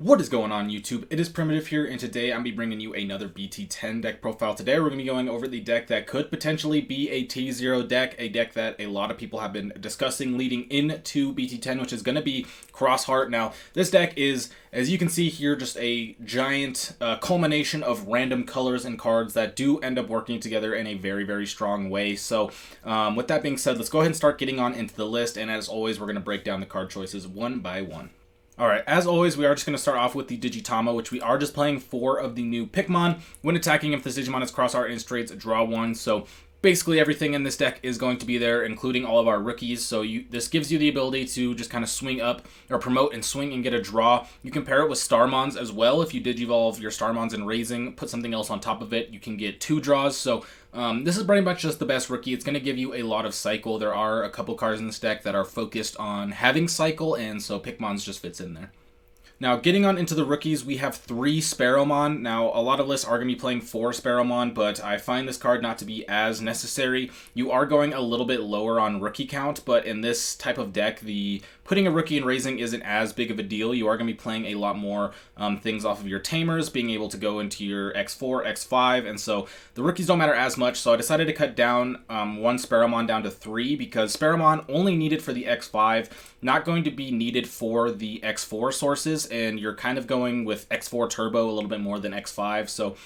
What is going on, YouTube? It is Primitive here, and today I'm going to be bringing you another BT10 deck profile. Today we're going to be going over the deck that could potentially be a T0 deck, a deck that a lot of people have been discussing leading into BT10, which is going to be Crossheart. Now, this deck is, as you can see here, just a giant culmination of random colors and cards that do end up working together in a very, very strong way. So, with that being said, let's go ahead and start getting on into the list, and as always, we're going to break down the card choices one by one. Alright, as always, we are just going to start off with the Digitama, which we are just playing 4 of the new Pikmin. When attacking, if this Digimon is Crossheart and straights, draw 1. So basically everything in this deck is going to be there, including all of our rookies. So this gives you the ability to just kind of swing up, or promote and swing and get a draw. You can pair it with Starmons as well. If you Digivolve your Starmons in Raising, put something else on top of it, you can get 2 draws. So this is pretty much just the best rookie. It's going to give you a lot of cycle. There are a couple cards in this deck that are focused on having cycle, and so Pikmons just fits in there. Now, getting on into the rookies, we have 3 Sparrowmon. Now, a lot of lists are going to be playing 4 Sparrowmon, but I find this card not to be as necessary. You are going a little bit lower on rookie count, but in this type of deck, putting a rookie in Raising isn't as big of a deal. You are going to be playing a lot more things off of your Tamers, being able to go into your X4, X5, and so the rookies don't matter as much, so I decided to cut down 1 Sparrowmon down to 3, because Sparrowmon only needed for the X5, not going to be needed for the X4 sources, and you're kind of going with X4 Turbo a little bit more than X5, so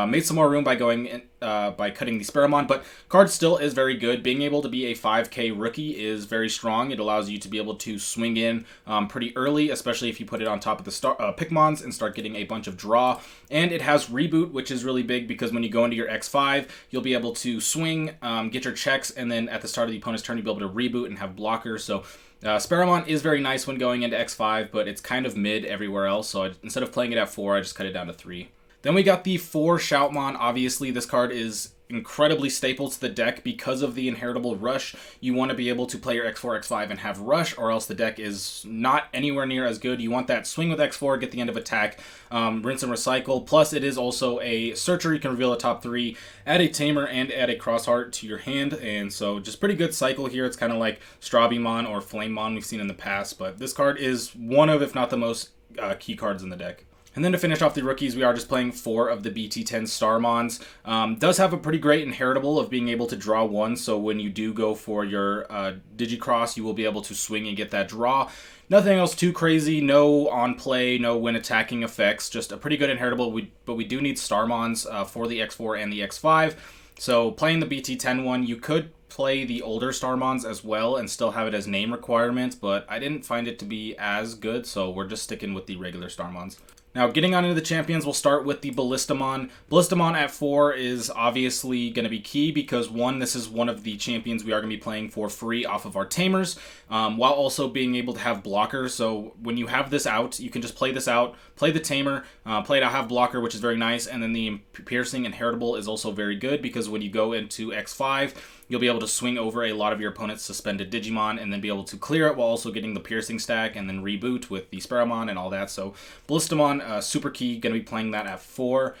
made some more room by going in, by cutting the Sparrowmon, but card still is very good. Being able to be a 5k rookie is very strong. It allows you to be able to swing in pretty early, especially if you put it on top of the Pikmons and start getting a bunch of draw. And it has Reboot, which is really big because when you go into your X5, you'll be able to swing, get your checks, and then at the start of the opponent's turn, you'll be able to reboot and have blockers. So Sparrowmon is very nice when going into X5, but it's kind of mid everywhere else, so instead of playing it at 4, I just cut it down to 3. Then we got the 4 Shoutmon. Obviously, this card is incredibly staple to the deck because of the inheritable rush. You want to be able to play your X4, X5 and have rush, or else the deck is not anywhere near as good. You want that swing with X4, get the end of attack, rinse and recycle. Plus, it is also a searcher. You can reveal a top 3, add a Tamer, and add a Crossheart to your hand. And so just pretty good cycle here. It's kind of like Strawbymon or Flamemon we've seen in the past, but this card is one of, if not the most key cards in the deck. And then to finish off the rookies, we are just playing 4 of the BT10 Starmons. Does have a pretty great inheritable of being able to draw 1, so when you do go for your Digicross, you will be able to swing and get that draw. Nothing else too crazy, no on-play, no when attacking effects, just a pretty good inheritable, but we do need Starmons for the X4 and the X5. So playing the BT10 one, you could play the older Starmons as well and still have it as name requirement, but I didn't find it to be as good, so we're just sticking with the regular Starmons. Now, getting on into the champions, we'll start with the Ballistamon. Ballistamon at 4 is obviously going to be key because, 1, this is one of the champions we are going to be playing for free off of our Tamers, while also being able to have blockers. So when you have this out, you can just play this out, play the Tamer, play it out, have blocker, which is very nice, and then the Piercing Inheritable is also very good because when you go into X5, you'll be able to swing over a lot of your opponent's suspended Digimon and then be able to clear it while also getting the Piercing stack and then reboot with the Sparrowmon and all that. So Ballistamon, super key, going to be playing that at 4.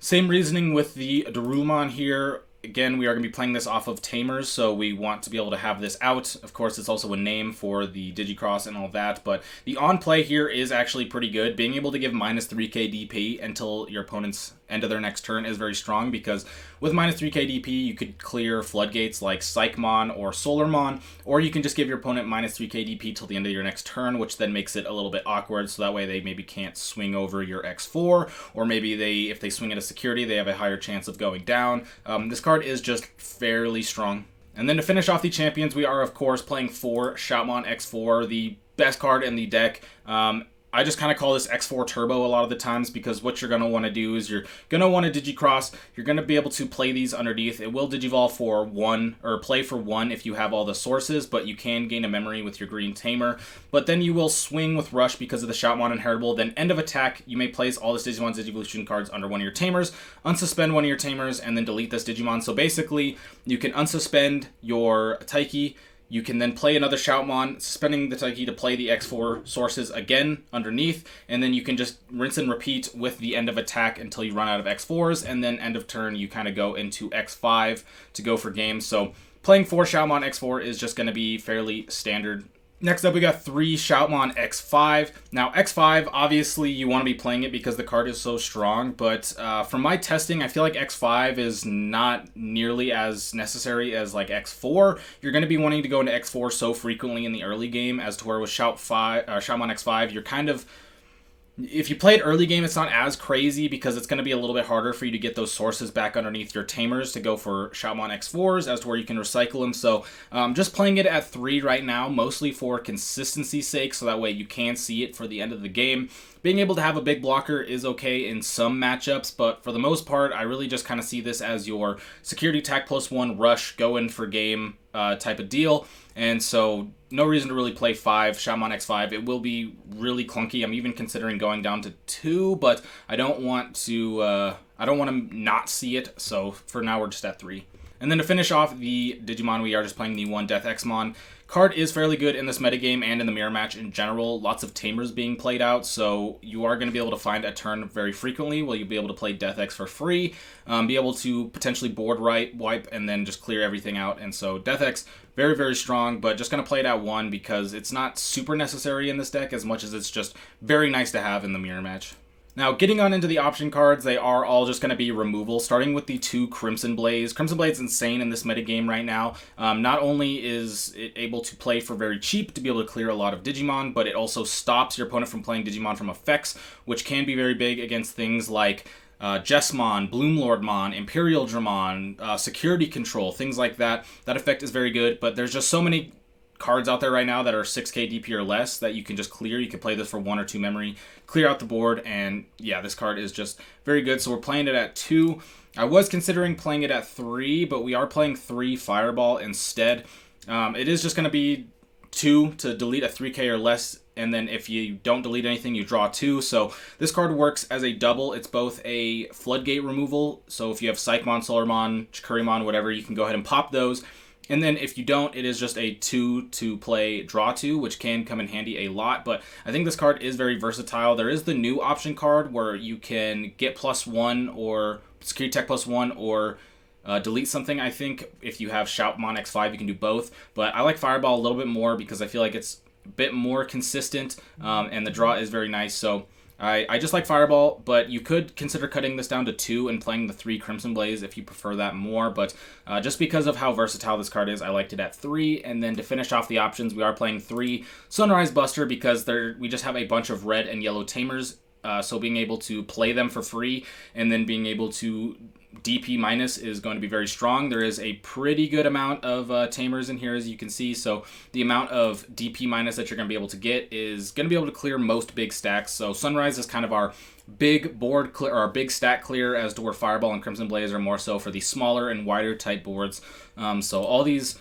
Same reasoning with the Darumon here. Again, we are going to be playing this off of Tamers, so we want to be able to have this out. Of course, it's also a name for the Digicross and all that, but the on-play here is actually pretty good. Being able to give minus 3k DP until your opponent's end of their next turn is very strong, because with minus 3k DP, you could clear floodgates like Psychmon or Solarmon, or you can just give your opponent minus 3k DP till the end of your next turn, which then makes it a little bit awkward, so that way they maybe can't swing over your X4, or maybe if they swing at a security, they have a higher chance of going down. This card is just fairly strong. And then to finish off the champions, we are of course playing 4 Shoutmon X4, the best card in the deck. I just kind of call this X4 Turbo a lot of the times because what you're going to want to do is you're going to want to Digicross. You're going to be able to play these underneath. It will Digivolve for 1, or play for 1 if you have all the sources, but you can gain a memory with your green Tamer. But then you will swing with Rush because of the Shoutmon Inheritable. Then end of attack, you may place all this Digimon's Digivolution cards under one of your Tamers, unsuspend one of your Tamers, and then delete this Digimon. So basically, you can unsuspend your Taiki. You can then play another Shoutmon, suspending the Taiki to play the X4 sources again underneath, and then you can just rinse and repeat with the end of attack until you run out of X4s, and then end of turn you kind of go into X5 to go for games. So playing 4 Shoutmon X4 is just going to be fairly standard Next up, we got 3 Shoutmon X5. Now, X5, obviously, you want to be playing it because the card is so strong, but from my testing, I feel like X5 is not nearly as necessary as like X4. You're going to be wanting to go into X4 so frequently in the early game as to where with Shoutmon X5, you're kind of... If you play it early game, it's not as crazy because it's going to be a little bit harder for you to get those sources back underneath your Tamers to go for Shoutmon X4s as to where you can recycle them. So just playing it at 3 right now, mostly for consistency's sake, so that way you can see it for the end of the game. Being able to have a big blocker is okay in some matchups, but for the most part, I really just kind of see this as your security attack +1 rush, go in for game type of deal. And so no reason to really play 5 Shoutmon X5. It will be really clunky. I'm even considering going down to 2, but I don't want to not see it. So for now, we're just at 3. And then to finish off the Digimon, we are just playing the 1 Death Xmon. Card is fairly good in this metagame and in the mirror match in general. Lots of Tamers being played out, so you are going to be able to find a turn very frequently where you'll be able to play Death X for free, be able to potentially board wipe, and then just clear everything out. And so Death X, very, very strong, but just going to play it at 1 because it's not super necessary in this deck as much as it's just very nice to have in the mirror match. Now, getting on into the option cards, they are all just going to be removal, starting with the 2 Crimson Blaze. Crimson Blade's insane in this metagame right now. Not only is it able to play for very cheap to be able to clear a lot of Digimon, but it also stops your opponent from playing Digimon from effects, which can be very big against things like Jessmon, Bloomlordmon, Imperial Dramon, Security Control, things like that. That effect is very good, but there's just so many cards out there right now that are 6k DP or less that you can just clear. You can play this for 1 or 2 memory, clear out the board, and yeah, this card is just very good. So we're playing it at 2. I was considering playing it at 3, but we are playing 3 Fireball instead. It is just going to be 2 to delete a 3k or less, and then if you don't delete anything, you draw 2. So this card works as a double. It's both a Floodgate removal, so if you have Psychmon, Solarmon, Chikurimon, whatever, you can go ahead and pop those. And then if you don't, it is just a 2 to play draw 2, which can come in handy a lot. But I think this card is very versatile. There is the new option card where you can get +1 or security tech +1 or delete something. I think if you have Shoutmon X5, you can do both. But I like Fireball a little bit more because I feel like it's a bit more consistent and the draw is very nice. So I just like Fireball, but you could consider cutting this down to 2 and playing the 3 Crimson Blaze if you prefer that more. But just because of how versatile this card is, I liked it at 3. And then to finish off the options, we are playing 3 Sunrise Buster because we just have a bunch of red and yellow Tamers. So being able to play them for free and then being able to DP minus is going to be very strong. There is a pretty good amount of Tamers in here, as you can see. So the amount of DP minus that you're going to be able to get is going to be able to clear most big stacks. So Sunrise is kind of our big board clear, or our big stack clear, as to where Fireball and Crimson Blaze are more so for the smaller and wider type boards. So all these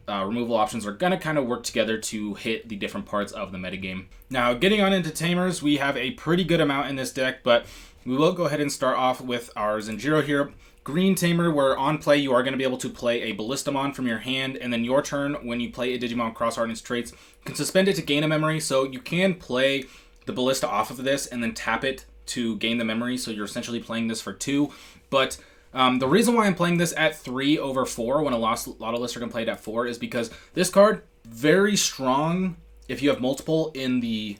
removal options are going to kind of work together to hit the different parts of the metagame. Now, getting on into Tamers, we have a pretty good amount in this deck, but we will go ahead and start off with our Zenjiro here. Green Tamer, where on play you are going to be able to play a Ballistamon from your hand, and then your turn, when you play a Digimon Crossheart and its traits, you can suspend it to gain a memory, so you can play the Ballista off of this and then tap it to gain the memory, so you're essentially playing this for 2. But the reason why I'm playing this at 3 over 4 when a lot of lists are going to play it at 4 is because this card, very strong if you have multiple in the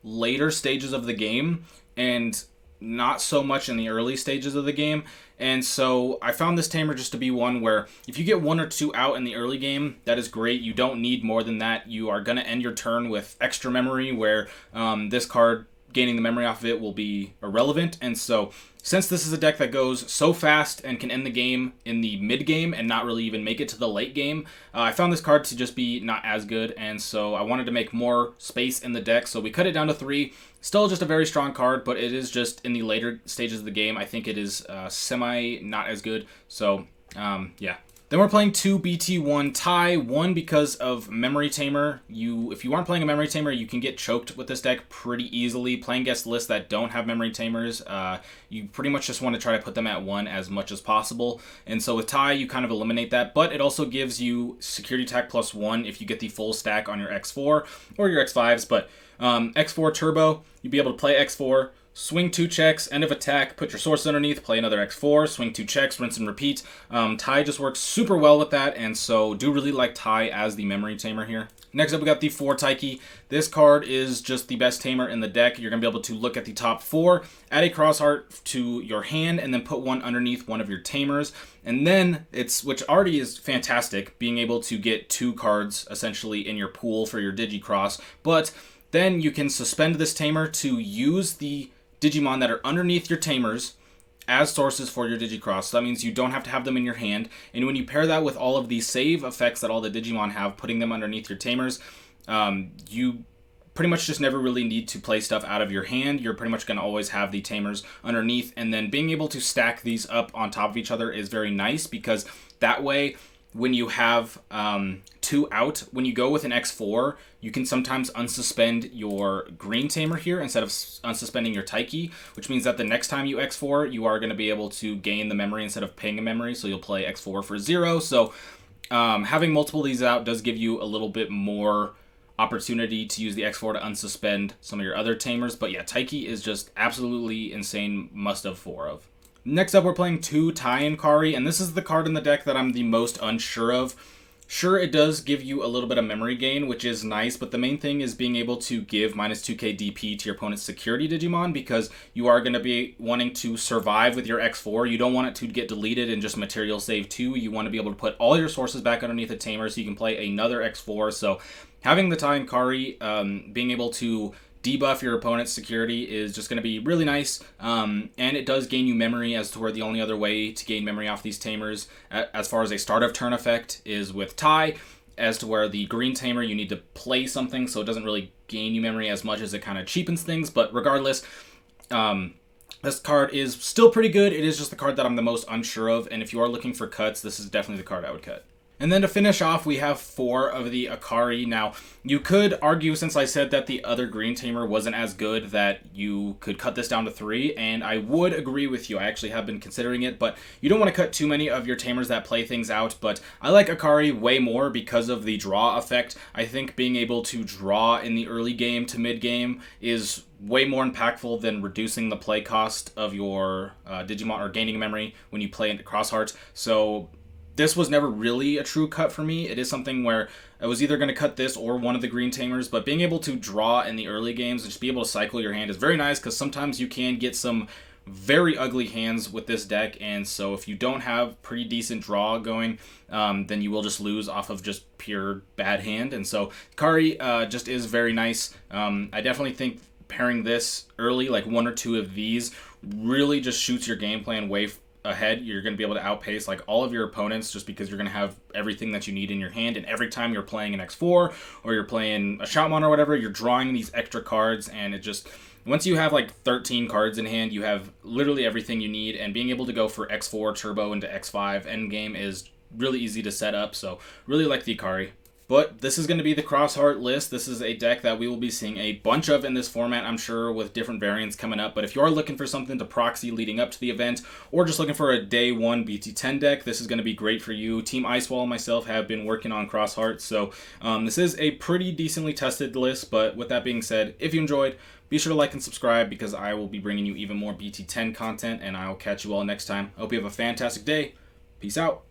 later stages of the game, and not so much in the early stages of the game. And so I found this Tamer just to be one where if you get 1 or 2 out in the early game, that is great. You don't need more than that. You are going to end your turn with extra memory, where this card, gaining the memory off of it, will be irrelevant. And so since this is a deck that goes so fast and can end the game in the mid game and not really even make it to the late game, I found this card to just be not as good, and so I wanted to make more space in the deck, so we cut it down to 3. Still just a very strong card, but it is just in the later stages of the game. I think it is semi not as good, so yeah. Then we're playing 2 BT10 tie, 1 because of Memory Tamer. If you aren't playing a Memory Tamer, you can get choked with this deck pretty easily. Playing against lists that don't have Memory Tamers, you pretty much just want to try to put them at 1 as much as possible. And so with tie, you kind of eliminate that, but it also gives you Security Attack +1 if you get the full stack on your X4 or your X5s. But X4 Turbo, you'd be able to play X4, Swing 2 checks, end of attack, put your source underneath, play another X4, swing 2 checks, rinse and repeat. Tai just works super well with that, and so do really like Tai as the memory tamer here. Next up, we got the 4 Taiki. This card is just the best tamer in the deck. You're going to be able to look at the top 4, add a crossheart to your hand, and then put one underneath one of your tamers. And then, which already is fantastic, being able to get 2 cards, essentially, in your pool for your Digicross. But then you can suspend this tamer to use the Digimon that are underneath your tamers as sources for your Digicross. So that means you don't have to have them in your hand. And when you pair that with all of the save effects that all the Digimon have, putting them underneath your tamers, you pretty much just never really need to play stuff out of your hand. You're pretty much going to always have the tamers underneath. And then being able to stack these up on top of each other is very nice, because that way, when you have 2 out, when you go with an X4, you can sometimes unsuspend your green tamer here instead of unsuspending your Taiki, which means that the next time you X4, you are going to be able to gain the memory instead of paying a memory, so you'll play X4 for 0. So having multiple of these out does give you a little bit more opportunity to use the X4 to unsuspend some of your other tamers. But yeah, Taiki is just absolutely insane, must have 4 of. Next up, we're playing 2 Tai and Kari, and this is the card in the deck that I'm the most unsure of. Sure, it does give you a little bit of memory gain, which is nice, but the main thing is being able to give -2k DP to your opponent's security Digimon, because you are going to be wanting to survive with your X4. You don't want it to get deleted and just material save 2. You want to be able to put all your sources back underneath the tamer so you can play another X4. So having the Tai and Kari, being able to debuff your opponent's security is just going to be really nice, and it does gain you memory, as to where the only other way to gain memory off these tamers, as far as a start of turn effect, is with Tai, as to where the green tamer you need to play something, so it doesn't really gain you memory as much as it kind of cheapens things. But regardless, this card is still pretty good. It is just the card that I'm the most unsure of, and if you are looking for cuts, this is definitely the card I would cut. And then to finish off, we have 4 of the Akari. Now, you could argue, since I said that the other green tamer wasn't as good, that you could cut this down to 3, and I would agree with you. I actually have been considering it, but you don't want to cut too many of your tamers that play things out. But I like Akari way more because of the draw effect. I think being able to draw in the early game to mid game is way more impactful than reducing the play cost of your Digimon, or gaining memory when you play into Crossheart. So this was never really a true cut for me. It is something where I was either going to cut this or one of the green tamers, but being able to draw in the early games and just be able to cycle your hand is very nice, because sometimes you can get some very ugly hands with this deck, and so if you don't have pretty decent draw going, then you will just lose off of just pure bad hand. And so Kari just is very nice. I definitely think pairing this early, like 1 or 2 of these, really just shoots your game plan way ahead. You're going to be able to outpace like all of your opponents, just because you're going to have everything that you need in your hand, and every time you're playing an X4 or you're playing a Shoutmon or whatever, you're drawing these extra cards, and it just, once you have like 13 cards in hand, you have literally everything you need. And being able to go for X4 turbo into X5 endgame is really easy to set up, so really like the Akari. But this is going to be the Crossheart list. This is a deck that we will be seeing a bunch of in this format, I'm sure, with different variants coming up. But if you are looking for something to proxy leading up to the event, or just looking for a day 1 BT10 deck, this is going to be great for you. Team Icewall and myself have been working on Crossheart, so this is a pretty decently tested list. But with that being said, if you enjoyed, be sure to like and subscribe, because I will be bringing you even more BT10 content, and I will catch you all next time. I hope you have a fantastic day. Peace out.